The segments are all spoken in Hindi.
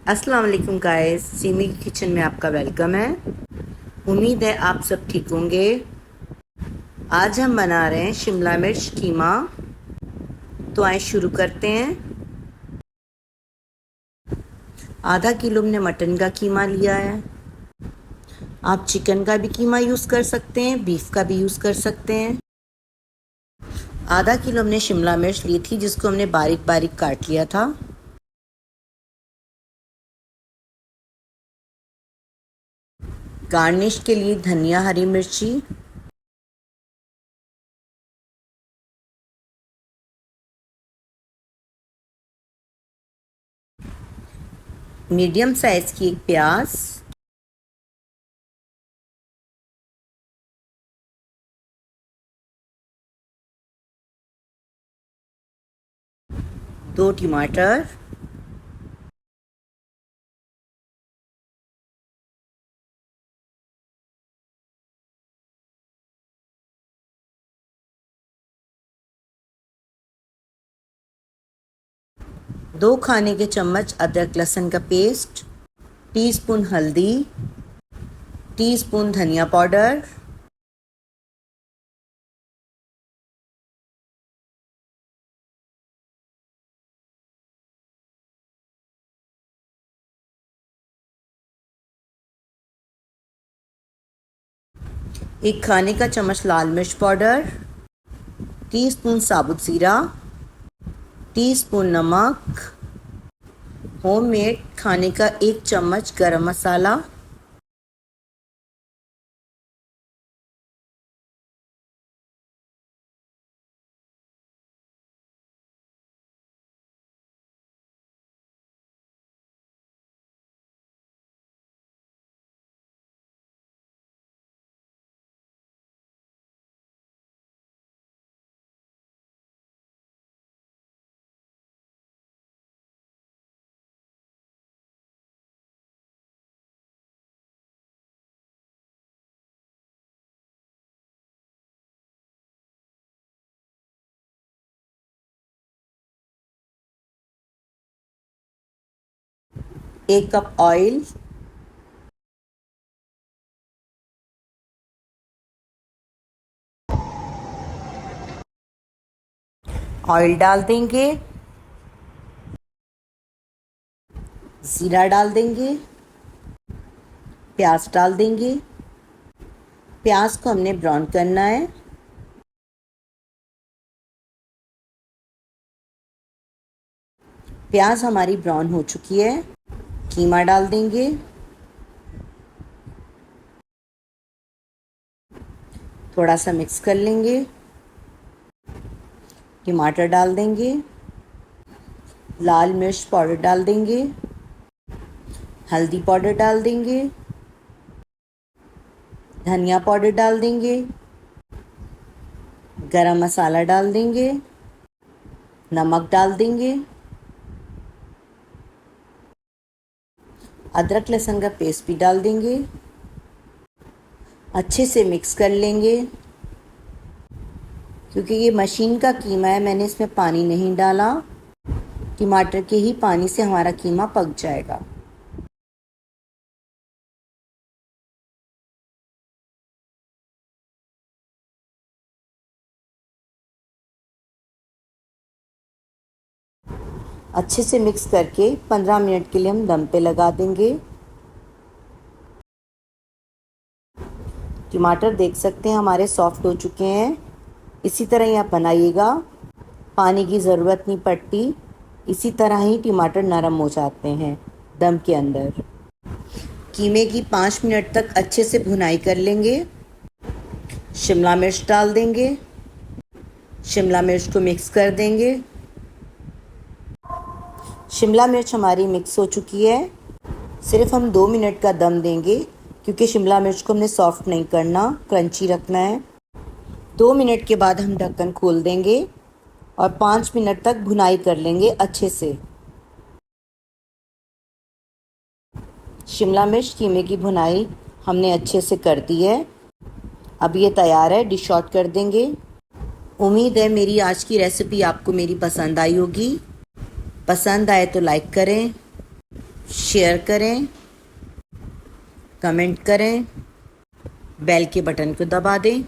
अस्सलाम वालेकुम गाइस, सीमी की किचन में आपका वेलकम है। उम्मीद है आप सब ठीक होंगे। आज हम बना रहे हैं शिमला मिर्च कीमा। तो आइए शुरू करते हैं। आधा किलो हमने मटन का कीमा लिया है। आप चिकन का भी कीमा यूज़ कर सकते हैं, बीफ का भी यूज़ कर सकते हैं। आधा किलो हमने शिमला मिर्च ली थी, जिसको हमने बारीक बारीक काट लिया था। गार्निश के लिए धनिया, हरी मिर्ची, मीडियम साइज़ की एक प्याज, 2 टमाटर, दो खाने के चम्मच अदरक लहसुन का पेस्ट, टीस्पून हल्दी, टीस्पून धनिया पाउडर, एक खाने का चम्मच लाल मिर्च पाउडर, टीस्पून साबुत ज़ीरा, टीस्पून नमक, होममेड खाने का एक चम्मच गरम मसाला, एक कप ऑयल, ऑयल डाल देंगे, ज़ीरा डाल देंगे, प्याज डाल देंगे। प्याज को हमने ब्राउन करना है। प्याज हमारी ब्राउन हो चुकी है। कीमा डाल देंगे, थोड़ा सा मिक्स कर लेंगे। टमाटर डाल देंगे, लाल मिर्च पाउडर डाल देंगे, हल्दी पाउडर डाल देंगे, धनिया पाउडर डाल देंगे, गरम मसाला डाल देंगे, नमक डाल देंगे, अदरक लहसुन का पेस्ट भी डाल देंगे। अच्छे से मिक्स कर लेंगे। क्योंकि ये मशीन का कीमा है, मैंने इसमें पानी नहीं डाला। टमाटर के ही पानी से हमारा कीमा पक जाएगा। अच्छे से मिक्स करके 15 मिनट के लिए हम दम पे लगा देंगे। टमाटर देख सकते हैं हमारे सॉफ्ट हो चुके हैं। इसी तरह ही आप बनाइएगा, पानी की ज़रूरत नहीं पड़ती। इसी तरह ही टमाटर नरम हो जाते हैं दम के अंदर। कीमे की 5 मिनट तक अच्छे से भुनाई कर लेंगे। शिमला मिर्च डाल देंगे, शिमला मिर्च को मिक्स कर देंगे। शिमला मिर्च हमारी मिक्स हो चुकी है। सिर्फ हम 2 मिनट का दम देंगे, क्योंकि शिमला मिर्च को हमने सॉफ्ट नहीं करना, क्रंची रखना है। 2 मिनट के बाद हम ढक्कन खोल देंगे और 5 मिनट तक भुनाई कर लेंगे अच्छे से। शिमला मिर्च कीमे की भुनाई हमने अच्छे से कर दी है। अब ये तैयार है, डिश आउट कर देंगे। उम्मीद है मेरी आज की रेसिपी आपको मेरी पसंद आई होगी। पसंद आए तो लाइक करें, शेयर करें, कमेंट करें, बेल के बटन को दबा दें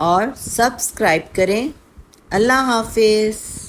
और सब्सक्राइब करें। अल्लाह हाफिज़।